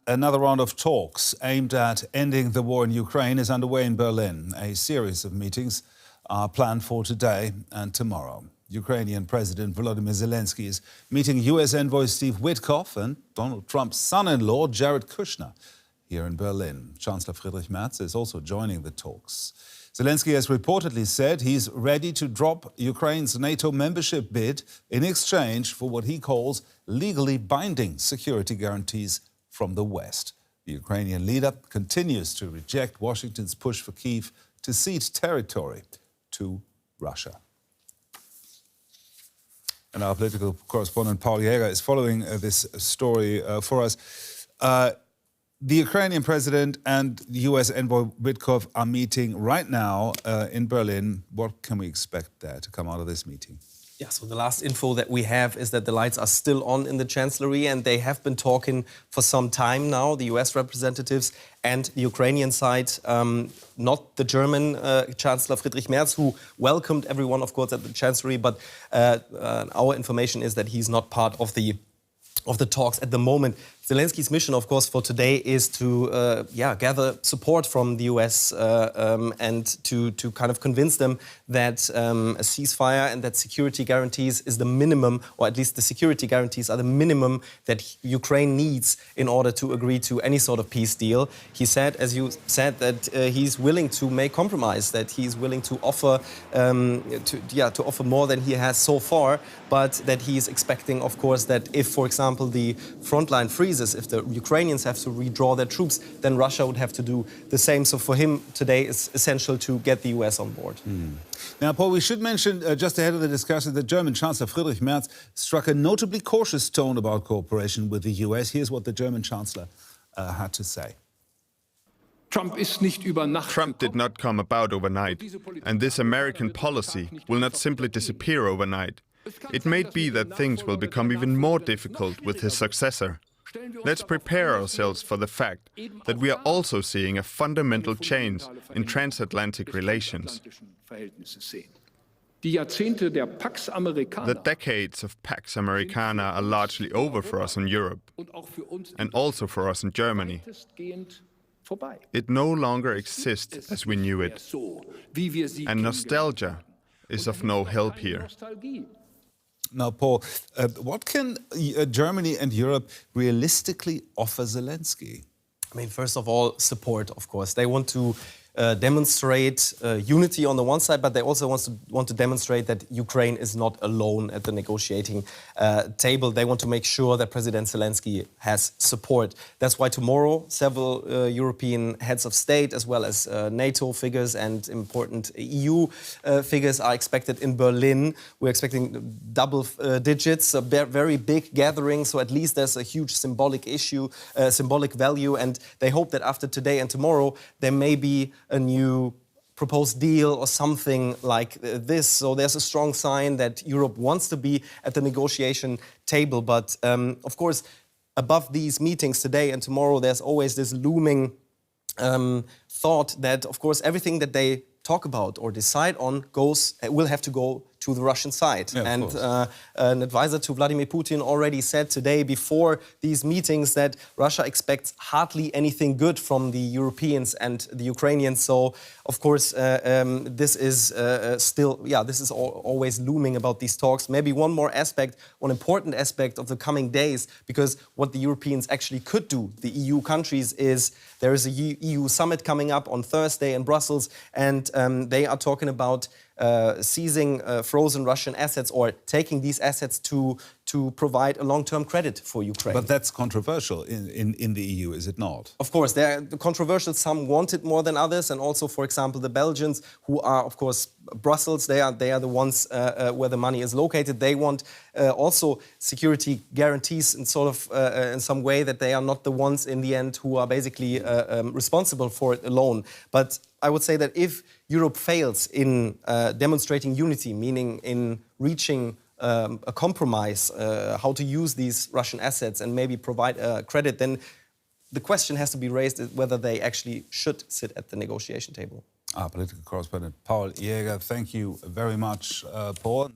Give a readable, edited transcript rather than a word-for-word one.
Another round of talks aimed at ending the war in Ukraine is underway in Berlin. A series of meetings are planned for today and tomorrow. Ukrainian President Volodymyr Zelenskyy is meeting US envoy Steve Witkoff and Donald Trump's son-in-law Jared Kushner here in Berlin. Chancellor Merz is also joining the talks. Zelenskyy has reportedly said he's ready to drop Ukraine's NATO membership bid in exchange for what he calls legally binding security guarantees from the West. The Ukrainian leader continues to reject Washington's push for Kyiv to cede territory to Russia. And our political correspondent Paul Jäger is following this story for us. The Ukrainian president and the US envoy Witkoff are meeting right now in Berlin. What can we expect there to come out of this meeting? Yeah, so the last info that we have is that the lights are still on in the Chancellery, and they have been talking for some time now, the US representatives and the Ukrainian side, not the German Chancellor Merz, who welcomed everyone, of course, at the Chancellery, but our information is that he's not part of the talks at the moment. Zelensky's mission, of course, for today is to gather support from the US and to kind of convince them that a ceasefire and that security guarantees is the minimum, or at least the security guarantees are the minimum that Ukraine needs in order to agree to any sort of peace deal. He said, as you said, that he's willing to make compromise, that he's willing to offer to offer more than he has so far, but that he is expecting, of course, that if, for example, the frontline freezes, if the Ukrainians have to redraw their troops, then Russia would have to do the same. So for him today, it's essential to get the US on board. Now, Paul, we should mention, just ahead of the discussion, that German Chancellor Merz struck a notably cautious tone about cooperation with the US. Here's what the German Chancellor had to say. Trump did not come about overnight, and this American policy will not simply disappear overnight. It may be that things will become even more difficult with his successor. Let's prepare ourselves for the fact that we are also seeing a fundamental change in transatlantic relations. The decades of Pax Americana are largely over for us in Europe, and also for us in Germany. It no longer exists as we knew it, and nostalgia is of no help here. Now, Paul, what can Germany and Europe realistically offer Zelenskyy? I mean, first of all, support, of course. They want to demonstrate unity on the one side, but they also want to demonstrate that Ukraine is not alone at the negotiating table. They want to make sure that President Zelenskyy has support. That's why tomorrow several European heads of state, as well as NATO figures and important EU figures, are expected in Berlin. We're expecting double digits, a very big gathering, so at least there's a huge symbolic value, and they hope that after today and tomorrow there may be a new proposed deal or something like this. So there's a strong sign that Europe wants to be at the negotiation table. But of course, above these meetings today and tomorrow, there's always this looming thought that, of course, everything that they talk about or decide on will have to go to the Russian side. Yeah, and an advisor to Vladimir Putin already said today before these meetings that Russia expects hardly anything good from the Europeans and the Ukrainians. So, of course, this is always looming about these talks. Maybe one more aspect, one important aspect of the coming days, because what the Europeans actually could do, the EU countries, is there is a EU summit coming up on Thursday in Brussels, and they are talking about seizing frozen Russian assets or taking these assets to provide a long-term credit for Ukraine. But that's controversial in the EU, is it not? Of course, they're controversial. Some want it more than others, and also, for example, the Belgians, who are, of course, Brussels. They are the ones where the money is located. They want also security guarantees in in some way that they are not the ones in the end who are basically responsible for it alone. But I would say that if Europe fails in demonstrating unity, meaning in reaching a compromise, how to use these Russian assets and maybe provide credit, then the question has to be raised whether they actually should sit at the negotiation table. Our political correspondent Paul Jäger, thank you very much, Paul.